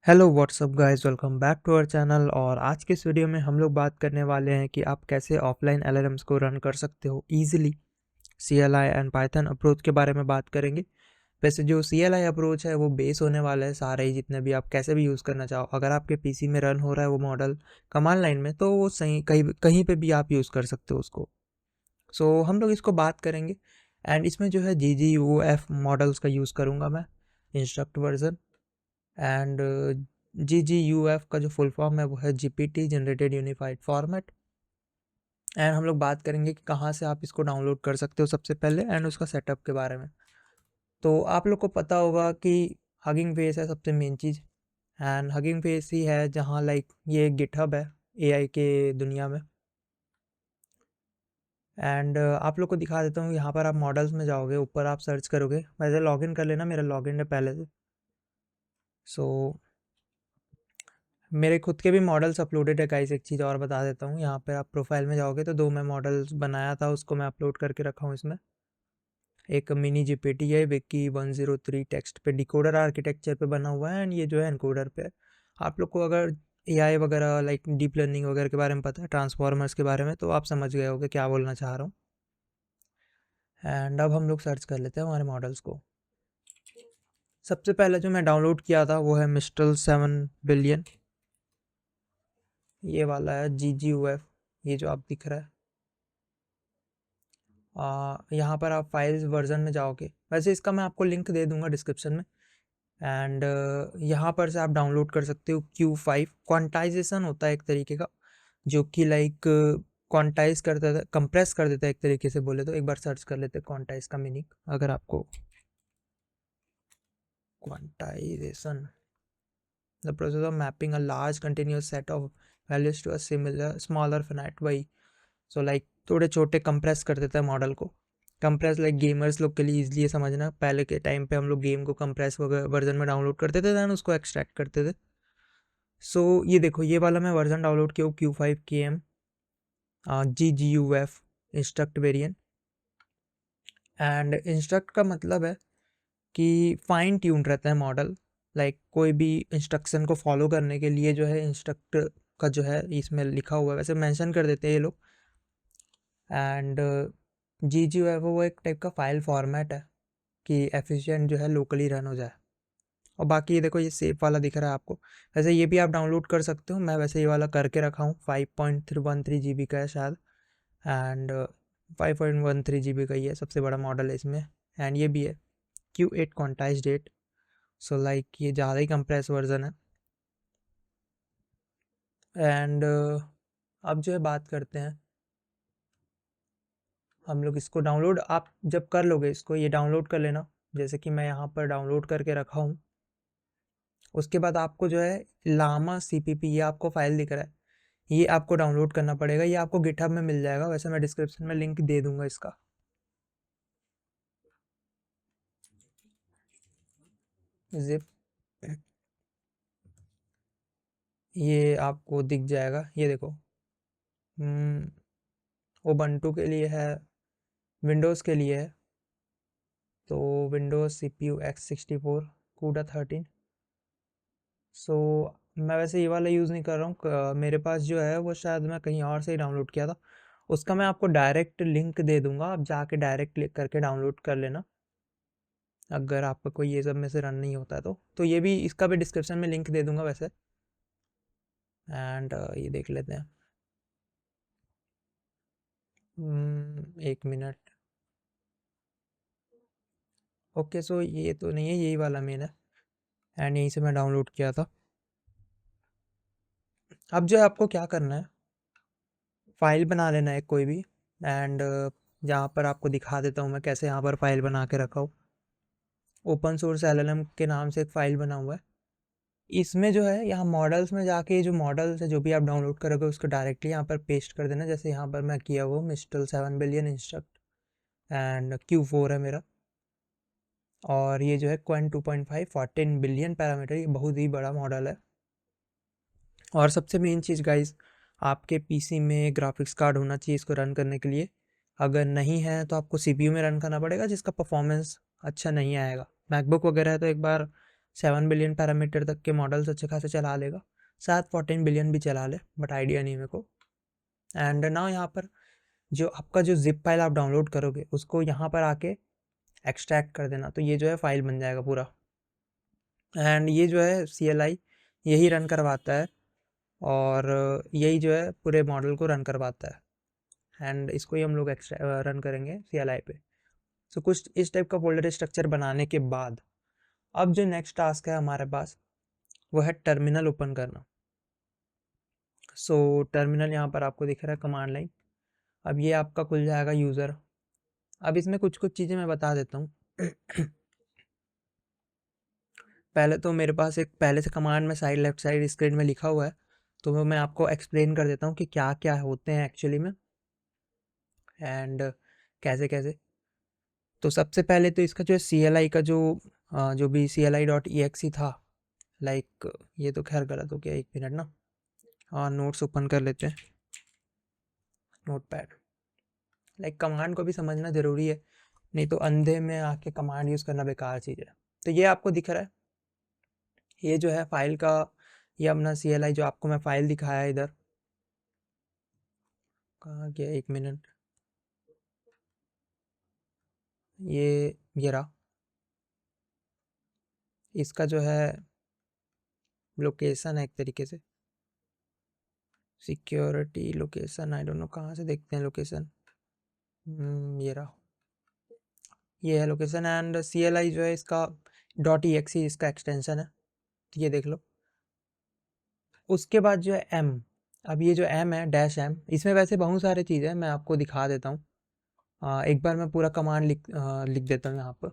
Hello what's up guys, welcome back to our channel. और आज के इस वीडियो में हम लोग बात करने वाले हैं कि आप कैसे ऑफलाइन एलएलएम्स को रन कर सकते हो easily. CLI and Python approach के बारे में बात करेंगे। वैसे जो सीएलआई अप्रोच है वो बेस होने वाला है सारे ही जितने भी आप कैसे भी यूज़ करना चाहो। अगर आपके पीसी में रन हो रहा है वो मॉडल कमांड लाइन में, तो वो सही कहीं कहीं पे भी आप यूज़ कर सकते हो उसको। सो हम लोग इसको बात करेंगे। एंड इसमें जो है GGUF मॉडल्स का यूज़ करूँगा मैं, इंस्ट्रक्ट वर्जन। एंड GGUF का जो फुल फॉर्म है वो है GPT generated unified format. And हम लोग बात करेंगे कि कहाँ से आप इसको डाउनलोड कर सकते हो सबसे पहले, एंड उसका सेटअप के बारे में। तो आप लोग को पता होगा कि हगिंग फेस है सबसे मेन चीज़। एंड हगिंग फेस ही है जहाँ लाइक ये गिटहब है एआई के दुनिया में। एंड आप लोग को दिखा देता हूँ, यहाँ पर आप मॉडल्स में जाओगे, ऊपर आप सर्च करोगे। वैसे लॉगिन कर लेना, मेरा लॉगिन है पहले से। सो मेरे खुद के भी मॉडल्स अपलोडेड है गाइस। एक चीज़ और बता देता हूँ, यहाँ पे आप प्रोफाइल में जाओगे तो दो मैं मॉडल्स बनाया था, उसको मैं अपलोड करके रखा हूँ इसमें। एक मिनी जीपीटी है विक्की 103 टेक्स्ट पे डिकोडर आर्किटेक्चर पे बना हुआ है, एंड ये जो है एनकोडर पे है। आप लोग को अगर एआई वगैरह लाइक डीप लर्निंग वगैरह के बारे में पता है, ट्रांसफॉर्मर्स के बारे में, तो आप समझ गए होगे क्या बोलना चाह रहा हूँ। एंड अब हम लोग सर्च कर लेते हैं हमारे मॉडल्स को। सबसे पहले जो मैं डाउनलोड किया था वो है मिस्टल 7 बिलियन। ये वाला है GGUF, ये जो आप दिख रहा है। यहाँ पर आप फाइल्स वर्जन में जाओगे, वैसे इसका मैं आपको लिंक दे दूंगा डिस्क्रिप्शन में। एंड यहाँ पर से आप डाउनलोड कर सकते हो Q5। क्वांटाइजेशन होता है एक तरीके का, जो कि लाइक क्वांटाइज कर देता है, कंप्रेस कर देता है एक तरीके से बोले तो। एक बार सर्च कर लेते हैं क्वांटाइज का मीनिंग, अगर आपको। Quantization, the process of mapping a large continuous set of values to a similar smaller finite. वही सो लाइक थोड़े छोटे कंप्रेस कर देता है मॉडल को। कंप्रेस लाइक गेमर्स लोग के लिए ईजिली है समझना। पहले के टाइम पे हम लोग गेम को कंप्रेस वर्जन में डाउनलोड करते थे, दैन उसको एक्सट्रैक्ट करते थे। सो ये देखो, ये वाला मैं वर्जन डाउनलोड किया हूँ Q5KM GGUF instruct variant. And instruct का मतलब है कि फाइन ट्यून रहता है मॉडल। लाइक कोई भी इंस्ट्रक्शन को फॉलो करने के लिए जो है इंस्ट्रक्ट का जो है इसमें लिखा हुआ है, वैसे मेंशन कर देते हैं ये लोग। एंड GGUF वो एक टाइप का फाइल फॉर्मेट है कि एफिशिएंट जो है लोकली रन हो जाए। और बाकी ये देखो, ये सेफ वाला दिख रहा है आपको। वैसे ये भी आप डाउनलोड कर सकते हो, मैं वैसे ये वाला करके रखा हूँ। 5.13 GB का है शायद। एंड 5.13 GB का ही है, सबसे बड़ा मॉडल है इसमें। एंड ये भी है Q8 quantize date. So like ये ज़्यादा ही कंप्रेस वर्जन है। एंड अब जो है बात करते हैं हम लोग इसको। डाउनलोड आप जब कर लोगे इसको, ये डाउनलोड कर लेना, जैसे कि मैं यहाँ पर डाउनलोड करके रखा हूँ। उसके बाद आपको जो है लामा CPP, ये आपको फाइल दिख रहा है, ये आपको डाउनलोड करना पड़ेगा। ये आपको गिटहब में मिल जाएगा, वैसे मैं डिस्क्रिप्शन में लिंक दे दूंगा इसका। जिप, ये आपको दिख जाएगा, ये देखो। उबंटू के लिए है, विंडोज़ के लिए है। तो विंडोज़ CPU X64 CUDA 13। सो मैं वैसे ये वाला यूज़ नहीं कर रहा हूँ, मेरे पास जो है वो शायद मैं कहीं और से ही डाउनलोड किया था। उसका मैं आपको डायरेक्ट लिंक दे दूंगा, आप जाके डायरेक्ट क्लिक करके डाउनलोड कर लेना, अगर आपका कोई ये सब में से रन नहीं होता है तो ये भी, इसका भी डिस्क्रिप्शन में लिंक दे दूंगा वैसे। एंड ये देख लेते हैं। 1 मिनट। ओके, सो ये तो नहीं है, यही वाला मेन है। एंड यहीं से मैं डाउनलोड किया था। अब जो है आपको क्या करना है, फाइल बना लेना है कोई भी। एंड यहाँ पर आपको दिखा देता हूँ मैं कैसे यहाँ पर फाइल बना के रखा हूँ। ओपन सोर्स LLM के नाम से एक फ़ाइल बना हुआ है। इसमें जो है, यहाँ मॉडल्स में जाके जो मॉडल्स है जो भी आप डाउनलोड करोगे उसको डायरेक्टली यहाँ पर पेस्ट कर देना। जैसे यहाँ पर मैं किया वो मिस्टल 7 बिलियन इंस्ट्रक्ट, एंड Q4 है मेरा। और ये जो है क्वेंट 2.5 14 बिलियन पैरामीटर, ये बहुत ही बड़ा मॉडल है। और सबसे मेन चीज़ गाइज, आपके पीसी में ग्राफिक्स कार्ड होना चाहिए इसको रन करने के लिए। अगर नहीं है तो आपको CPU में रन करना पड़ेगा, जिसका परफॉर्मेंस अच्छा नहीं आएगा। मैकबुक वगैरह है तो एक बार 7 बिलियन पैरामीटर तक के मॉडल्स अच्छे खासे चला लेगा, शायद 14 बिलियन भी चला ले, बट आइडिया नहीं मेरे को। एंड नाउ यहाँ पर जो आपका जो जिप फाइल आप डाउनलोड करोगे उसको यहाँ पर आके एक्सट्रैक्ट कर देना, तो ये जो है फाइल बन जाएगा पूरा। एंड ये जो है CLI यही रन करवाता है, और यही जो है पूरे मॉडल को रन करवाता है। एंड इसको ही हम लोग एक्स्ट्रा रन करेंगे CLI पे। सो कुछ इस टाइप का फोल्डर स्ट्रक्चर बनाने के बाद अब जो नेक्स्ट टास्क है हमारे पास वो है टर्मिनल ओपन करना। सो टर्मिनल यहाँ पर आपको दिख रहा है कमांड लाइन। अब ये आपका खुल जाएगा यूज़र। अब इसमें कुछ कुछ चीज़ें मैं बता देता हूँ। पहले तो मेरे पास एक पहले से कमांड में साइड लेफ्ट साइड स्क्रीन में लिखा हुआ है, तो वो मैं आपको एक्सप्लेन कर देता हूँ कि क्या क्या होते हैं एक्चुअली में एंड कैसे कैसे। तो सबसे पहले तो इसका जो है CLI का जो भी CLI.exe था, लाइक ये तो खैर गलत हो गया, 1 मिनट ना। हाँ, नोट्स ओपन कर लेते हैं, नोटपैड। लाइक कमांड को भी समझना ज़रूरी है, नहीं तो अंधे में आके कमांड यूज़ करना बेकार चीज़ है। तो ये आपको दिख रहा है, ये जो है फाइल का, ये अपना CLI जो आपको मैं फाइल दिखाया है इधर, कहाँ गया, 1 मिनट, ये रहा। इसका जो है लोकेशन है एक तरीके से, security location, I don't know कहाँ से देखते हैं लोकेशन। ये रहा, ये है लोकेशन। एंड CLI जो है इसका .exe इसका एक्सटेंशन है, तो ये देख लो। उसके बाद जो है M, अब ये जो M है -M, इसमें वैसे बहुत सारे चीज़ें हैं, मैं आपको दिखा देता हूँ। एक बार मैं पूरा कमांड लिख देता हूँ यहाँ पर,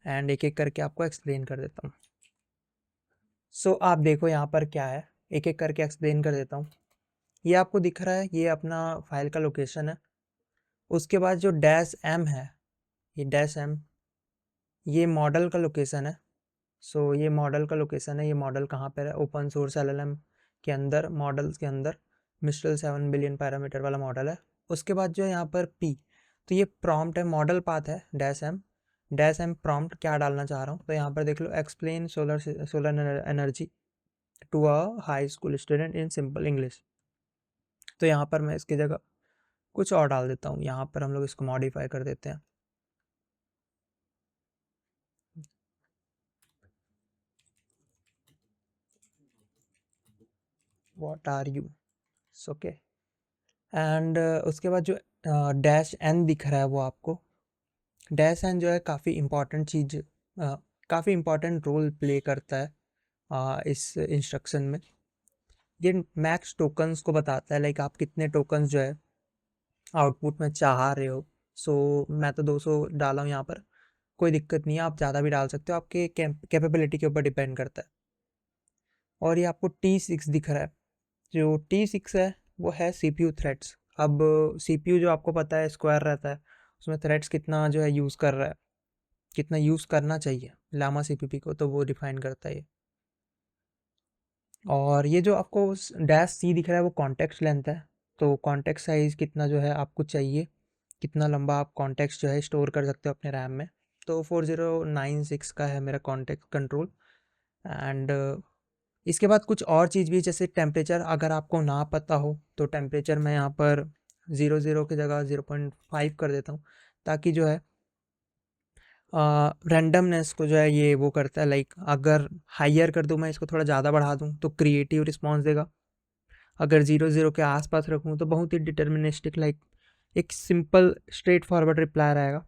एंड एक एक करके आपको एक्सप्लेन कर देता हूँ। सो आप देखो यहाँ पर क्या है, एक एक करके एक्सप्लेन कर देता हूँ। ये आपको दिख रहा है, ये अपना फाइल का लोकेशन है। उसके बाद जो -M है, ये -M, ये मॉडल का लोकेशन है। सो ये मॉडल का लोकेशन है, ये मॉडल कहाँ पर है, ओपन सोर्स LLM के अंदर, मॉडल्स के अंदर मिस्ट्रल 7 बिलियन पैरामीटर वाला मॉडल है। उसके बाद जो है यहाँ पर P, तो ये प्रॉम्प्ट है, मॉडल पाथ है -M प्रॉम्प्ट क्या डालना चाह रहा हूँ, तो यहाँ पर देख लो, explain solar energy to a high school student in simple English. तो यहाँ पर मैं इसकी जगह कुछ और डाल देता हूँ, यहाँ पर हम लोग इसको मॉडिफाई कर देते हैं। What are you, okay. And उसके बाद जो -N दिख रहा है वो आपको, -N जो है काफ़ी इम्पॉर्टेंट चीज़, काफ़ी इम्पॉर्टेंट रोल प्ले करता है इस इंस्ट्रक्शन में। ये मैक्स टोकन्स को बताता है, लाइक आप कितने टोकन्स जो है आउटपुट में चाह रहे हो। सो मैं तो 200 डाला हूँ यहाँ पर, कोई दिक्कत नहीं है, आप ज़्यादा भी डाल सकते हो, आपके कैपेबिलिटी के ऊपर डिपेंड करता है। और ये आपको T6 दिख रहा है, जो T6 है वो है CPU थ्रेड्स। अब CPU जो आपको पता है स्क्वायर रहता है, उसमें थ्रेड्स कितना जो है यूज़ कर रहा है, कितना यूज़ करना चाहिए लामा CPP को, तो वो डिफाइन करता है ये। और ये जो आपको -C दिख रहा है वो कॉन्टेक्स्ट लेंथ है, तो कॉन्टेक्स्ट साइज़ कितना जो है आपको चाहिए, कितना लंबा आप कॉन्टेक्स्ट जो है स्टोर कर सकते हो अपने रैम में। तो 4096 का है मेरा कॉन्टेक्स्ट कंट्रोल। एंड इसके बाद कुछ और चीज़ भी, जैसे टेम्परेचर अगर आपको ना पता हो तो टेम्परेचर मैं यहाँ पर 00 की जगह 0.5 कर देता हूँ, ताकि जो है रैंडमनेस को जो है ये वो करता है। लाइक अगर हाइयर कर दूँ मैं इसको, थोड़ा ज़्यादा बढ़ा दूँ तो क्रिएटिव रिस्पॉन्स देगा, अगर 00 के आसपास रखूँ तो बहुत ही डिटर्मिनिस्टिक, लाइक एक सिंपल स्ट्रेट फॉरवर्ड रिप्लाई रहेगा,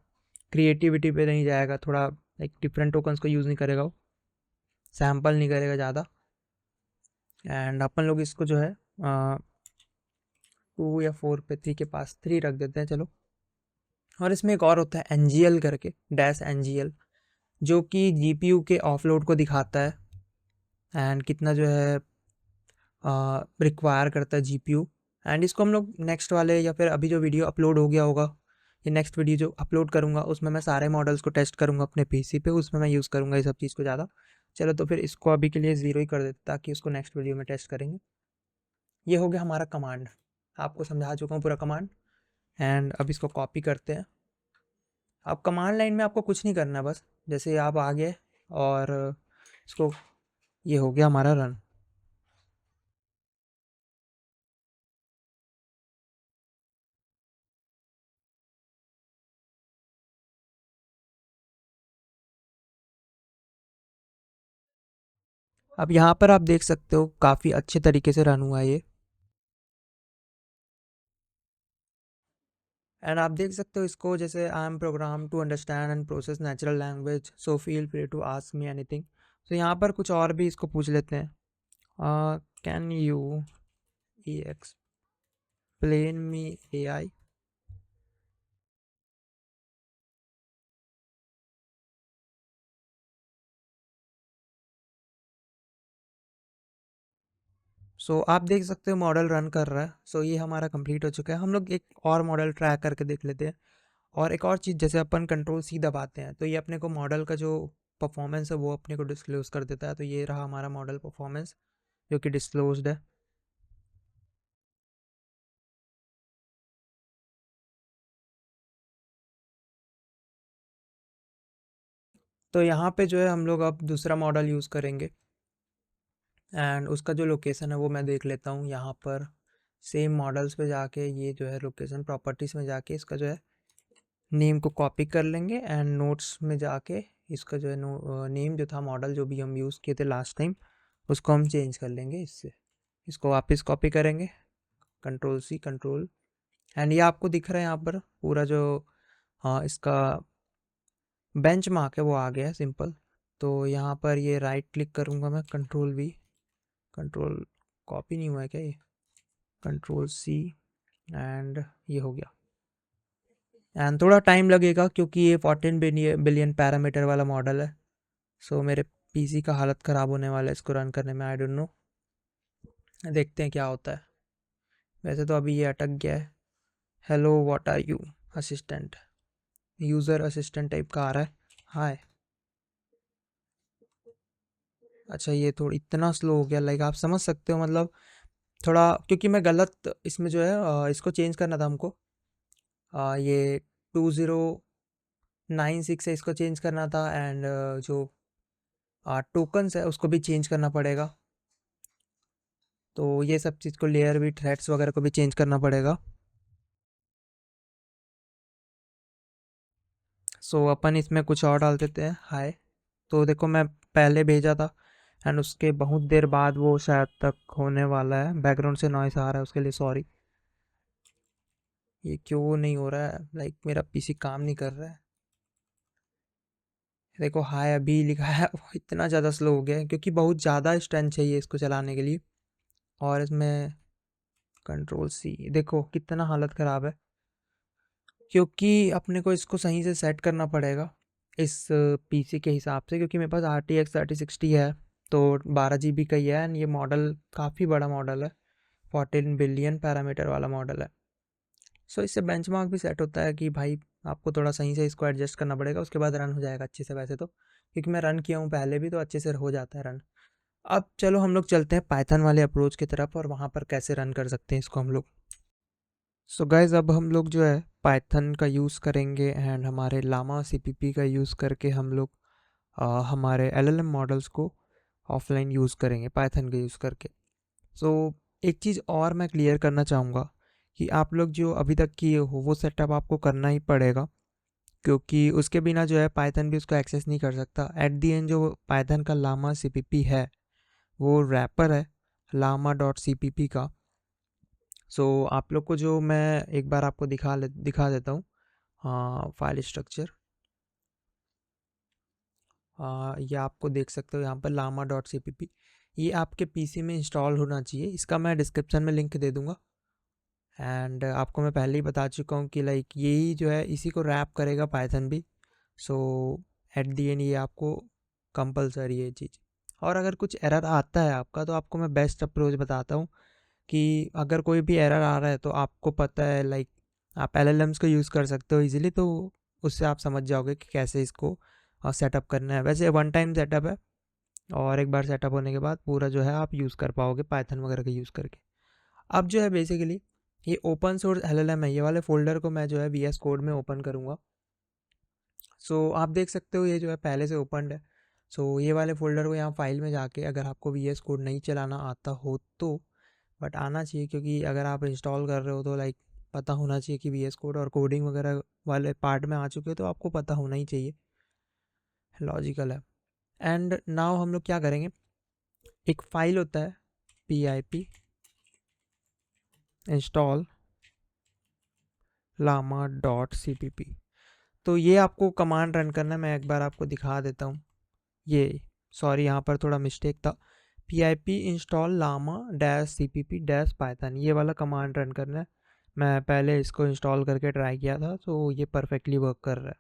क्रिएटिविटी पे नहीं जाएगा, थोड़ा लाइक डिफरेंट टोकन्स को यूज़ नहीं करेगा, वो सैम्पल नहीं करेगा ज़्यादा। एंड अपन लोग इसको जो है 2 या 4 पे, 3 के पास 3 रख देते हैं चलो। और इसमें एक और होता है NGL करके, -NGL, जो कि GPU के ऑफलोड को दिखाता है एंड कितना जो है रिक्वायर करता है GPU। एंड इसको हम लोग नेक्स्ट वाले, या फिर अभी जो वीडियो अपलोड हो गया होगा, ये नेक्स्ट वीडियो जो अपलोड करूँगा उसमें मैं सारे मॉडल्स को टेस्ट करूँगा अपने PC पे, उसमें मैं यूज़ करूँगा ये सब चीज़ को ज़्यादा। चलो तो फिर इसको अभी के लिए 0 ही कर देते, ताकि उसको नेक्स्ट वीडियो में टेस्ट करेंगे। ये हो गया हमारा कमांड, आपको समझा चुका हूँ पूरा कमांड। एंड अब इसको कॉपी करते हैं अब कमांड लाइन में आपको कुछ नहीं करना, बस जैसे आप आ गए और इसको, ये हो गया हमारा रन। अब यहाँ पर आप देख सकते हो काफ़ी अच्छे तरीके से रन हुआ है ये। एंड आप देख सकते हो इसको, जैसे I am program to understand and process natural language, so feel free to ask me anything. तो यहाँ पर कुछ और भी इसको पूछ लेते हैं। Can you explain me AI। सो आप देख सकते हो मॉडल रन कर रहा है। सो ये हमारा कंप्लीट हो चुका है। हम लोग एक और मॉडल ट्रैक करके देख लेते हैं। और एक और चीज़, जैसे अपन कंट्रोल C दबाते हैं तो ये अपने को मॉडल का जो परफॉर्मेंस है वो अपने को डिस्क्लोज कर देता है। तो ये रहा हमारा मॉडल परफॉर्मेंस जो कि डिस्क्लोज्ड है। तो यहाँ पे जो है हम लोग अब दूसरा मॉडल यूज़ करेंगे एंड उसका जो लोकेशन है वो मैं देख लेता हूँ। यहाँ पर सेम मॉडल्स पे जाके ये जो है लोकेशन प्रॉपर्टीज़ में जाके इसका जो है नेम को कॉपी कर लेंगे एंड नोट्स में जाके इसका जो है नेम जो था मॉडल जो भी हम यूज़ किए थे लास्ट टाइम उसको हम चेंज कर लेंगे इससे। इसको वापस कॉपी करेंगे, कंट्रोल C कंट्रोल, एंड ये आपको दिख रहा है यहाँ पर पूरा जो इसका बेंच मार्क है वो आ गया है सिंपल। तो यहाँ पर ये राइट क्लिक करूँगा मैं, कंट्रोल V, कंट्रोल कॉपी नहीं हुआ है क्या ये, कंट्रोल C एंड ये हो गया। एंड थोड़ा टाइम लगेगा क्योंकि ये 14 बिलियन पैरामीटर वाला मॉडल है। सो मेरे PC का हालत ख़राब होने वाला है इसको रन करने में। आई डोंट नो, देखते हैं क्या होता है। वैसे तो अभी ये अटक गया है। Hello what are you assistant, user assistant type का आ रहा है। हाय। अच्छा ये थोड़ा इतना स्लो हो गया, लाइक आप समझ सकते हो, मतलब थोड़ा क्योंकि मैं गलत इसमें जो है इसको चेंज करना था हमको। ये 2096 है, इसको चेंज करना था एंड जो टोकन्स है उसको भी चेंज करना पड़ेगा। तो ये सब चीज़ को, लेयर भी, थ्रेड्स वगैरह को भी चेंज करना पड़ेगा। सो अपन इसमें कुछ और डाल देते हैं, हाय। तो देखो मैं पहले भेजा था एंड उसके बहुत देर बाद वो शायद तक होने वाला है। बैकग्राउंड से नॉइस आ रहा है उसके लिए सॉरी। ये क्यों नहीं हो रहा है, लाइक मेरा PC काम नहीं कर रहा है। देखो हाय अभी लिखा है वो इतना ज़्यादा स्लो हो गया है क्योंकि बहुत ज़्यादा स्ट्रेंथ चाहिए इसको चलाने के लिए। और इसमें कंट्रोल C, देखो कितना हालत ख़राब है क्योंकि अपने को इसको सही से सेट करना पड़ेगा इस PC के हिसाब से, क्योंकि मेरे पास RTX 3060 है तो 12 GB का ही है एंड ये मॉडल काफ़ी बड़ा मॉडल है, 14 बिलियन पैरामीटर वाला मॉडल है। सो इससे बेंचमार्क भी सेट होता है कि भाई आपको थोड़ा सही से इसको एडजस्ट करना पड़ेगा, उसके बाद रन हो जाएगा अच्छे से। वैसे तो क्योंकि मैं रन किया हूँ पहले भी तो अच्छे से हो जाता है रन। अब चलो हम लोग चलते हैं पाइथन वाले अप्रोच की तरफ और वहाँ पर कैसे रन कर सकते हैं इसको हम लोग। सो गाइज अब हम लोग जो है पाइथन का यूज़ करेंगे एंड हमारे लामा CPP का यूज़ करके हम लोग हमारे LLM मॉडल्स को ऑफलाइन यूज़ करेंगे पाइथन का यूज़ करके। सो एक चीज़ और मैं क्लियर करना चाहूँगा कि आप लोग जो अभी तक किए हो वो सेटअप आपको करना ही पड़ेगा, क्योंकि उसके बिना जो है पाइथन भी उसको एक्सेस नहीं कर सकता। एट दी एंड जो पाइथन का लामा CPP है वो रैपर है लामा डॉट CPP का। सो आप लोग को जो मैं एक बार आपको दिखा देता हूँ। हाँ, फाइल स्ट्रक्चर, ये आपको देख सकते हो यहाँ पर लामा डॉट CPP, ये आपके PC में इंस्टॉल होना चाहिए। इसका मैं डिस्क्रिप्शन में लिंक दे दूँगा एंड आपको मैं पहले ही बता चुका हूँ कि लाइक यही जो है इसी को रैप करेगा पाइथन भी। सो एट दी एंड ये आपको कंपलसरी है ये चीज़। और अगर कुछ एरर आता है आपका तो आपको मैं बेस्ट अप्रोच बताता हूँ कि अगर कोई भी एरर आ रहा है तो आपको पता है, लाइक आप LLMs को यूज़ कर सकते हो इजीली, तो उससे आप समझ जाओगे कि कैसे इसको सेटअप करना है। वैसे वन टाइम सेटअप है और एक बार सेटअप होने के बाद पूरा जो है आप यूज़ कर पाओगे पाइथन वगैरह का यूज़ करके। अब जो है बेसिकली ये ओपन सोर्स LLM है, ये वाले फोल्डर को मैं जो है VS कोड में ओपन करूँगा सो आप देख सकते हो ये जो है पहले से ओपनड है। सो ये वाले फ़ोल्डर को यहाँ फाइल में जाके, अगर आपको VS कोड नहीं चलाना आता हो तो, बट आना चाहिए क्योंकि अगर आप इंस्टॉल कर रहे हो तो लाइक पता होना चाहिए कि VS कोड और कोडिंग वगैरह वाले पार्ट में आ चुके हो तो आपको पता होना ही चाहिए, लॉजिकल है। एंड नाउ हम लोग क्या करेंगे, एक फ़ाइल होता है pip इंस्टॉल llama.cpp। तो ये आपको कमांड रन करना है, मैं एक बार आपको दिखा देता हूँ। ये सॉरी यहाँ पर थोड़ा मिस्टेक था, pip install llama -cpp -python, ये वाला कमांड रन करना है। मैं पहले इसको इंस्टॉल करके ट्राई किया था तो ये परफेक्टली वर्क कर रहा है।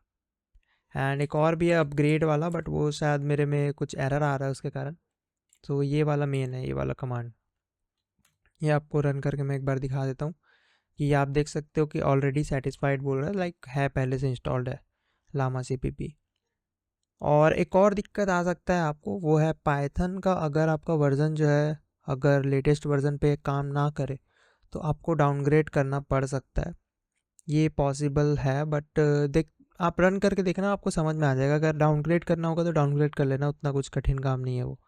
एंड एक और भी है अपग्रेड वाला, बट वो शायद मेरे में कुछ एरर आ रहा है उसके कारण। तो ये वाला मेन है, ये वाला कमांड। ये आपको रन करके मैं एक बार दिखा देता हूँ कि आप देख सकते हो कि ऑलरेडी सेटिस्फाइड बोल रहा है, लाइक है पहले से इंस्टॉल्ड है llama cpp। और एक और दिक्कत आ सकता है आपको, वो है पाइथन का, अगर आपका वर्ज़न जो है अगर लेटेस्ट वर्ज़न पे काम ना करे तो आपको डाउनग्रेड करना पड़ सकता है। ये पॉसिबल है, बट देख आप रन करके देखना, आपको समझ में आ जाएगा। अगर डाउनग्रेड करना होगा तो डाउनग्रेड कर लेना, उतना कुछ कठिन काम नहीं है वो।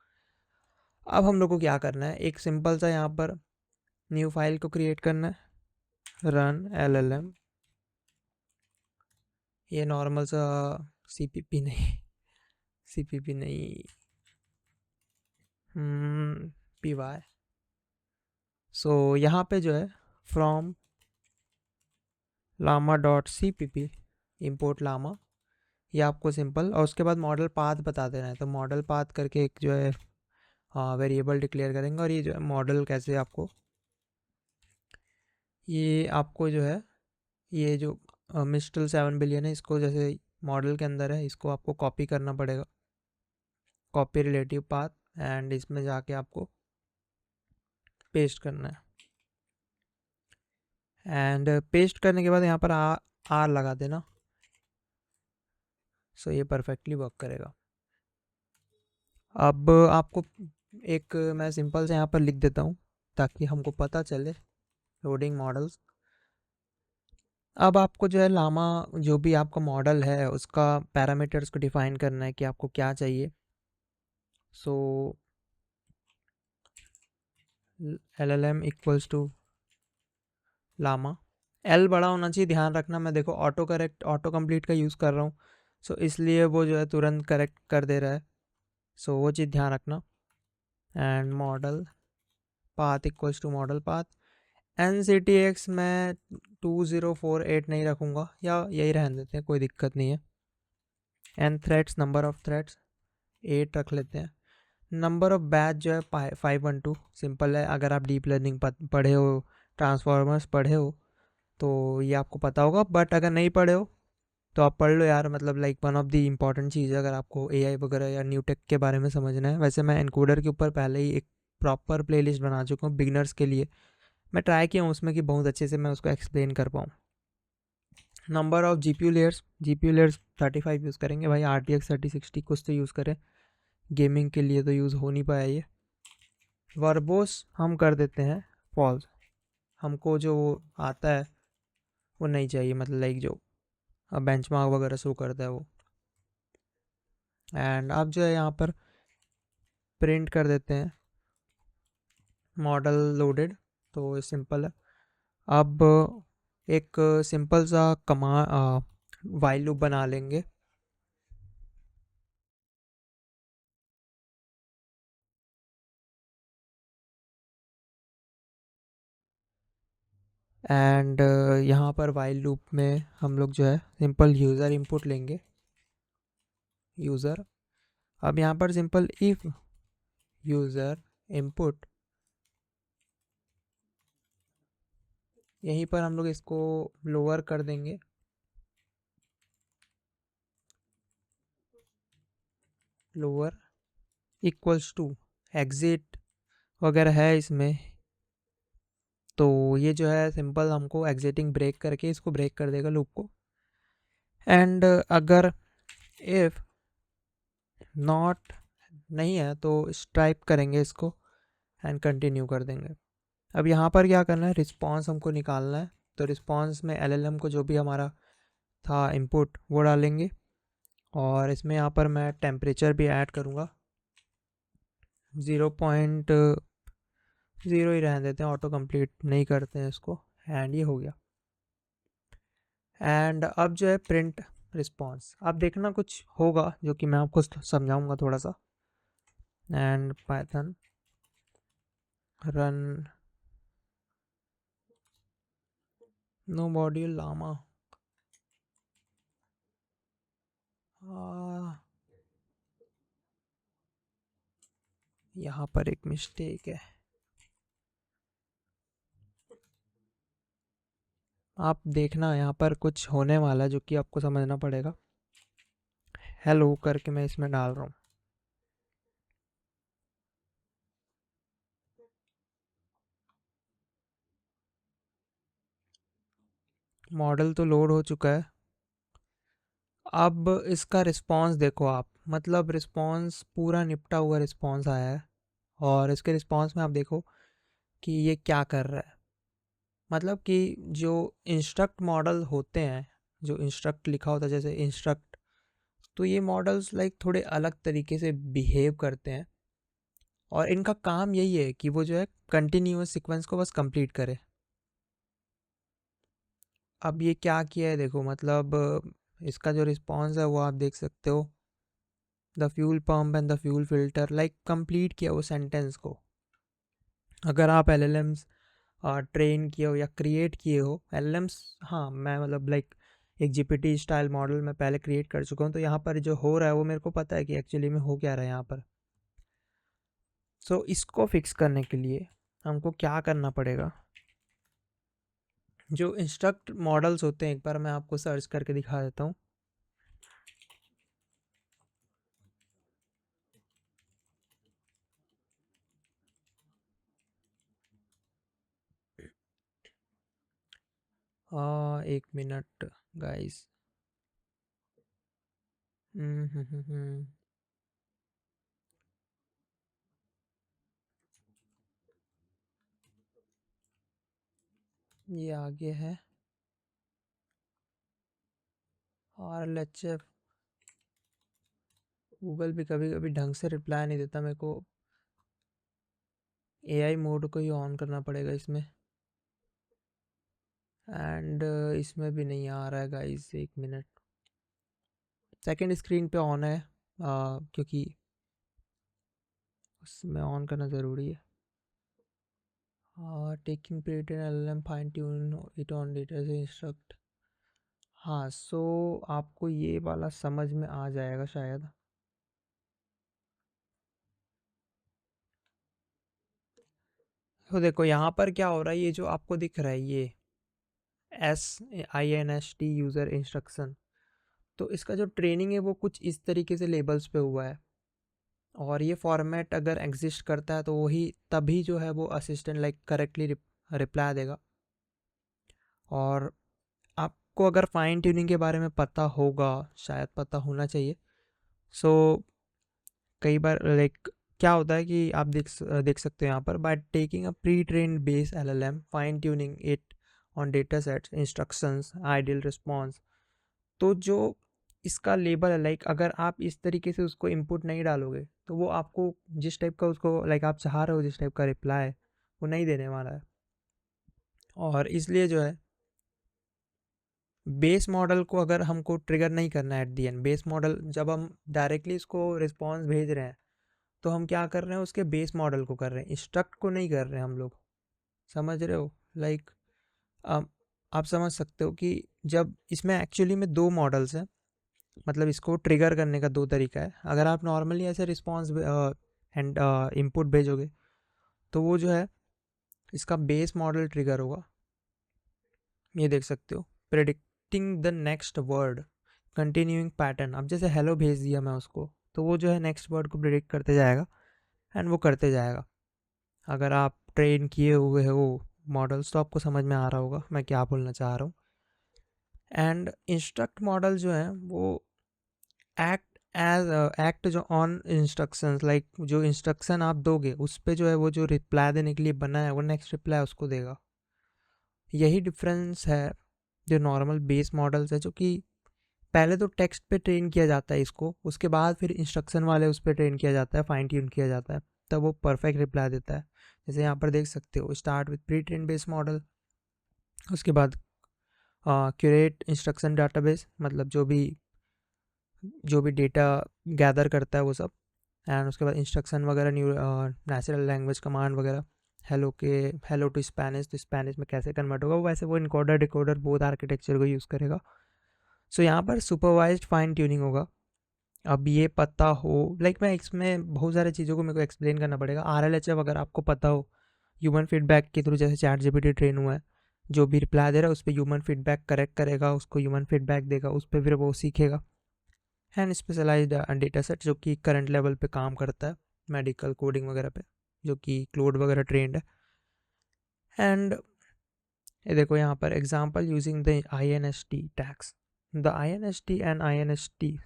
अब हम लोग को क्या करना है, एक सिंपल सा यहाँ पर न्यू फाइल को क्रिएट करना है, रन LLM। ये नॉर्मल सा CPP नहीं, CPP नहीं, PY। सो यहाँ पे जो है फ्रॉम llama.cpp import llama, ये आपको सिंपल, और उसके बाद मॉडल पाथ बता देना है। तो मॉडल पाथ करके एक जो है वेरिएबल डिक्लेयर करेंगे, और ये जो है मॉडल कैसे आपको, ये आपको जो है ये जो मिस्टल 7 बिलियन है, इसको जैसे मॉडल के अंदर है इसको आपको कॉपी करना पड़ेगा, कॉपी रिलेटिव पाथ, एंड इसमें जाके आपको पेस्ट करना है। एंड पेस्ट करने के बाद यहाँ पर आर लगा देना। सो ये परफेक्टली वर्क करेगा। अब आपको एक मैं सिंपल से यहाँ पर लिख देता हूँ ताकि हमको पता चले, लोडिंग मॉडल्स। अब आपको जो है लामा, जो भी आपका मॉडल है उसका पैरामीटर्स को डिफाइन करना है कि आपको क्या चाहिए। So LLM equals to Llama, L बड़ा होना चाहिए, ध्यान रखना। मैं देखो ऑटो करेक्ट ऑटो कंप्लीट का यूज़ कर रहा हूँ, सो इसलिए वो जो है तुरंत करेक्ट कर दे रहा है। सो वो चीज़ ध्यान रखना। And model path equals to model path, NCTX मैं 2048 नहीं रखूँगा, या यही रहने देते हैं, कोई दिक्कत नहीं है। And threads, number of threads 8 रख लेते हैं। नंबर ऑफ बैच जो है 512, सिंपल है। अगर आप डीप लर्निंग पढ़े हो, ट्रांसफॉर्मर्स पढ़े हो तो ये आपको पता होगा, बट अगर नहीं पढ़े हो तो आप पढ़ लो यार, मतलब like one of the important चीज़ है अगर आपको AI वगैरह या न्यू टेक के बारे में समझना है। वैसे मैं एनकोडर के ऊपर पहले ही एक प्रॉपर प्लेलिस्ट बना चुका हूँ बिगनर्स के लिए, मैं ट्राई किया हूँ उसमें कि बहुत अच्छे से मैं उसको एक्सप्लेन कर पाऊँ। Number of GPU layers 35 use करेंगे भाई, RTX 3060 कुछ तो यूज़ करें, गेमिंग के लिए तो यूज़ हो नहीं पाया ये। वर्बोस हम कर देते हैं फॉल्स, हमको जो आता है वो नहीं चाहिए, मतलब लाइक जो बेंचमार्क वगैरह शो करता है वो। एंड अब जो है यहाँ पर प्रिंट कर देते हैं मॉडल लोडेड, तो ये सिंपल है। अब एक सिंपल सा वाइल लूप बना लेंगे। एंड यहाँ पर वाइल लूप में हम लोग जो है सिंपल यूज़र इनपुट लेंगे, यूज़र। अब यहाँ पर सिंपल इफ़ यूज़र इनपुट, यहीं पर हम लोग इसको लोअर कर देंगे, लोअर इक्वल्स टू एग्जिट वगैरह है इसमें। तो ये जो है सिंपल हमको एग्जिटिंग ब्रेक करके इसको ब्रेक कर देगा लूप को। एंड अगर इफ़ नॉट नहीं है तो स्ट्राइप करेंगे इसको एंड कंटिन्यू कर देंगे। अब यहाँ पर क्या करना है, रिस्पॉन्स हमको निकालना है। तो रिस्पॉन्स में LLM को जो भी हमारा था इनपुट वो डालेंगे, और इसमें यहाँ पर मैं टेम्परेचर भी ऐड करूँगा, 0.0 ही रहने देते हैं, ऑटो कंप्लीट नहीं करते हैं इसको। एंड ये हो गया। एंड अब जो है प्रिंट रिस्पॉन्स, अब देखना कुछ होगा जो कि मैं आपको समझाऊंगा थोड़ा सा। And Python run no module Llama, यहाँ पर एक मिस्टेक है, आप देखना यहाँ पर कुछ होने वाला है जो कि आपको समझना पड़ेगा। हेलो करके मैं इसमें डाल रहा हूँ। मॉडल तो लोड हो चुका है। अब इसका रिस्पांस देखो आप, मतलब रिस्पांस पूरा निपटा हुआ रिस्पांस आया है। और इसके रिस्पांस में आप देखो कि ये क्या कर रहा है। मतलब कि जो इंस्ट्रक्ट मॉडल होते हैं, जो इंस्ट्रक्ट लिखा होता है जैसे इंस्ट्रक्ट, तो ये मॉडल्स लाइक थोड़े अलग तरीके से बिहेव करते हैं। और इनका काम यही है कि वो जो है कंटिन्यूअस सीक्वेंस को बस कंप्लीट करे। अब ये क्या किया है देखो, मतलब इसका जो रिस्पॉन्स है वो आप देख सकते हो, the fuel pump and the fuel filter, like complete किया वो सेंटेंस को। अगर आप एलएलएम्स ट्रेन किए हो या क्रिएट किए हो एलएलएम्स, हाँ मैं मतलब लाइक एक जीपीटी स्टाइल मॉडल मैं पहले क्रिएट कर चुका हूँ, तो यहाँ पर जो हो रहा है वो मेरे को पता है कि एक्चुअली में हो क्या रहा है यहाँ पर। सो इसको फिक्स करने के लिए हमको क्या करना पड़ेगा, जो इंस्ट्रक्ट मॉडल्स होते हैं एक बार मैं आपको सर्च करके दिखा देता हूँ। एक मिनट गाइस। हम्म। ये आगे है RLHF। गूगल भी कभी कभी ढंग से रिप्लाई नहीं देता मेरे को, एआई मोड को ही ऑन करना पड़ेगा इसमें। एंड इसमें भी नहीं आ रहा है गाइस, एक मिनट। सेकंड स्क्रीन पे ऑन है, क्योंकि उसमें ऑन करना ज़रूरी है। Taking period in LLM fine tune it on data से इंस्ट्रक्ट। हाँ सो आपको ये वाला समझ में आ जाएगा शायद। तो देखो यहाँ पर क्या हो रहा है, ये जो आपको दिख रहा है ये SINST यूज़र इंस्ट्रक्शन, तो इसका जो ट्रेनिंग है वो कुछ इस तरीके से लेबल्स पे हुआ है। और ये फॉर्मेट अगर एग्जिस्ट करता है तो वही तभी जो है वो असिस्टेंट लाइक करेक्टली रिप्लाई देगा। और आपको अगर फाइन ट्यूनिंग के बारे में पता होगा, शायद पता होना चाहिए। सो कई बार लाइक क्या होता है कि आप देख सकते हो यहाँ पर, by taking a pre trained base LLM fine tuning it on data sets instructions ideal response. तो जो इसका लेबल है, लाइक अगर आप इस तरीके से उसको इनपुट नहीं डालोगे तो वो आपको जिस टाइप का उसको लाइक आप चाह रहे हो जिस टाइप का रिप्लाई वो नहीं देने वाला है। और इसलिए जो है बेस मॉडल को अगर हमको ट्रिगर नहीं करना है at the and, base model जब हम डायरेक्टली इसको रिस्पॉन्स भेज रहे हैं तो हम क्या कर रहे हैं, उसके बेस मॉडल को कर रहे हैं, इंस्ट्रक्ट को नहीं कर रहे हैं हम लोग। समझ रहे हो लाइक आप समझ सकते हो कि जब इसमें एक्चुअली में दो मॉडल्स हैं, मतलब इसको ट्रिगर करने का दो तरीका है। अगर आप नॉर्मली ऐसे रिस्पॉन्स एंड इनपुट भेजोगे तो वो जो है इसका बेस मॉडल ट्रिगर होगा, ये देख सकते हो, predicting the next word continuing pattern. अब जैसे हेलो भेज दिया मैं उसको तो वो जो है नेक्स्ट वर्ड को प्रेडिक्ट करते जाएगा एंड वो करते जाएगा। अगर आप ट्रेन किए हुए हो मॉडल्स तो आपको समझ में आ रहा होगा मैं क्या बोलना चाह रहा हूँ। एंड इंस्ट्रक्ट मॉडल जो है वो एक्ट एज एक्ट जो ऑन इंस्ट्रक्शंस, लाइक जो इंस्ट्रक्शन आप दोगे उस पे जो है वो जो रिप्लाई देने के लिए बना है वो नेक्स्ट रिप्लाई उसको देगा। यही डिफरेंस है जो नॉर्मल बेस मॉडल्स है, जो कि पहले तो टेक्स्ट पे ट्रेन किया जाता है इसको, उसके बाद फिर इंस्ट्रक्शन वाले उस पर ट्रेन किया जाता है, फाइन ट्यून किया जाता है, तब वो परफेक्ट रिप्लाई देता है। जैसे यहाँ पर देख सकते हो, start with pre train base model, उसके बाद क्यूरेट इंस्ट्रक्शन डाटाबेस, मतलब जो भी डेटा गैदर करता है वो सब, एंड उसके बाद इंस्ट्रक्शन वगैरह, न्यू नेचुरल लैंग्वेज कमांड वगैरह, हेलो टू स्पेनिश, तो स्पेनिश में कैसे कन्वर्ट होगा, वो वैसे वो इनकोडर डिकोडर बोथ आर्किटेक्चर को यूज़ करेगा। सो यहाँ पर सुपरवाइज्ड फाइन ट्यूनिंग होगा। अब ये पता हो, लाइक मैं इसमें बहुत सारी चीज़ों को मेरे को एक्सप्लेन करना पड़ेगा। RLHF अगर आपको पता हो, ह्यूमन फीडबैक के थ्रू, जैसे ChatGPT ट्रेन हुआ है, जो भी रिप्लाई दे रहा है उस पर ह्यूमन फीडबैक करेक्ट करेगा, उसको ह्यूमन फीडबैक देगा, उस पर फिर वो सीखेगा। एंड स्पेशलाइज्ड डेटा सेट जो कि करंट लेवल पे काम करता है, मेडिकल कोडिंग वगैरह पे, जो कि क्लोड वगैरह ट्रेंड है। एंड ये देखो यहाँ पर example using the INST tags, the INST and INST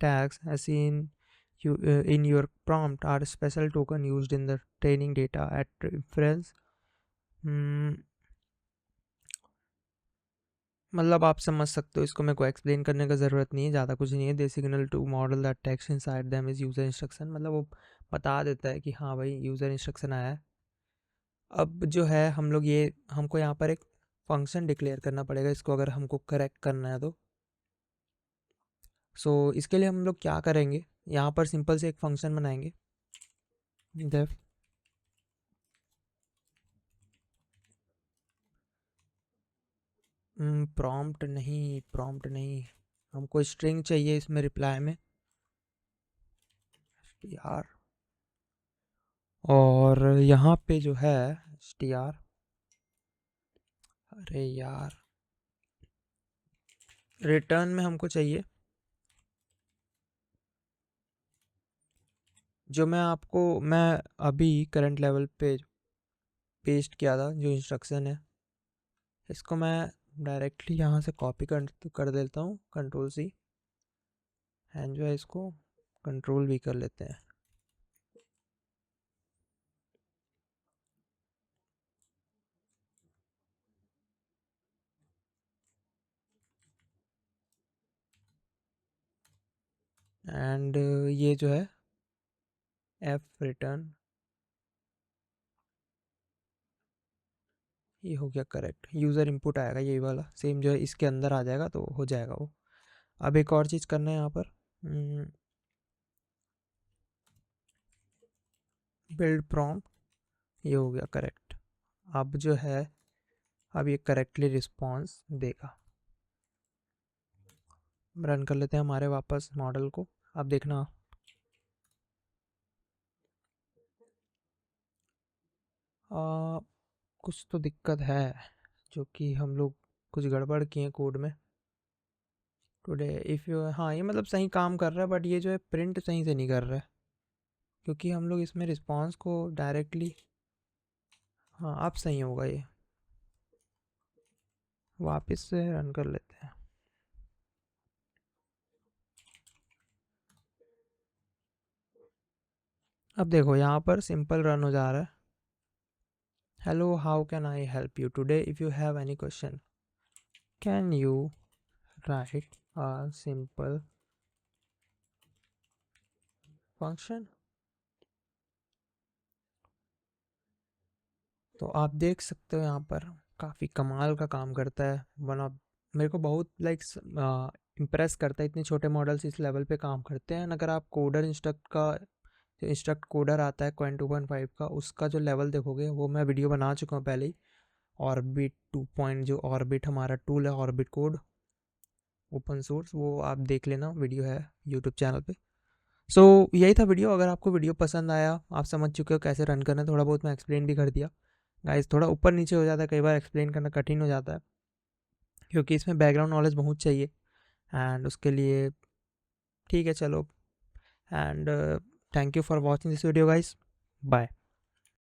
tags as in your prompt are special token used in the training data at reference। मतलब आप समझ सकते हो, इसको मेरे को एक्सप्लेन करने का ज़रूरत नहीं है, ज़्यादा कुछ नहीं है। They signal to model that text inside them is user instruction, मतलब वो बता देता है कि हाँ भाई यूज़र इंस्ट्रक्शन आया है। अब जो है हम लोग ये, हमको यहाँ पर एक फंक्शन डिक्लेयर करना पड़ेगा इसको अगर हमको करेक्ट करना है तो। इसके लिए हम लोग क्या करेंगे, यहाँ पर सिंपल से एक फंक्शन बनाएंगे, डेफ प्रॉम्प्ट नहीं, हमको स्ट्रिंग चाहिए इसमें रिप्लाई में str, और यहाँ पे जो है str, अरे यार रिटर्न में हमको चाहिए जो मैं अभी करंट लेवल पे पेस्ट किया था, जो इंस्ट्रक्शन है, इसको मैं डायरेक्टली यहाँ से कॉपी कर देता हूँ, Ctrl+C, एंड जो है इसको कंट्रोल भी कर लेते हैं। एंड ये जो है F रिटर्न, ये हो गया करेक्ट। यूज़र इनपुट आएगा यही वाला, सेम जो है इसके अंदर आ जाएगा तो हो जाएगा वो। अब एक और चीज़ करना है यहाँ पर, बिल्ड प्रॉम्प्ट, ये हो गया करेक्ट। अब जो है, अब ये करेक्टली रिस्पॉन्स देगा। रन कर लेते हैं हमारे वापस मॉडल को। अब देखना, कुछ तो दिक्कत है, जो कि हम लोग कुछ गड़बड़ किए कोड में। टुडे इफ़ यू, हाँ ये मतलब सही काम कर रहा है, बट ये जो है प्रिंट सही से नहीं कर रहा है, क्योंकि हम लोग इसमें रिस्पॉन्स को डायरेक्टली, हाँ अब सही होगा ये। वापस से रन कर लेते हैं। अब देखो यहाँ पर सिंपल रन हो जा रहा है। Hello how can I help you today, if you have any question can you right a simple function. तो आप देख सकते हो यहाँ पर काफ़ी कमाल का काम करता है। वन ऑफ, मेरे को बहुत लाइक इम्प्रेस करता है, इतने छोटे मॉडल्स इस लेवल पे काम करते हैं। अगर आप कोडर इंस्ट्रक्ट का, जो इंस्ट्रक्ट कोडर आता है Qwen 2.5 का, उसका जो लेवल देखोगे, वो मैं वीडियो बना चुका हूँ पहले ही। ऑर्बिट 2 जो ऑर्बिट हमारा टूल है, ऑर्बिट कोड ओपन सोर्स, वो आप देख लेना, वीडियो है यूट्यूब चैनल पे। यही था वीडियो। अगर आपको वीडियो पसंद आया, आप समझ चुके हो कैसे रन करना है, थोड़ा बहुत मैं एक्सप्लेन भी कर दिया। गाइस थोड़ा ऊपर नीचे हो जाता है, कई बार एक्सप्लेन करना कठिन हो जाता है, क्योंकि इसमें बैकग्राउंड नॉलेज बहुत चाहिए, एंड उसके लिए ठीक है चलो। And thank you for watching this video guys, bye.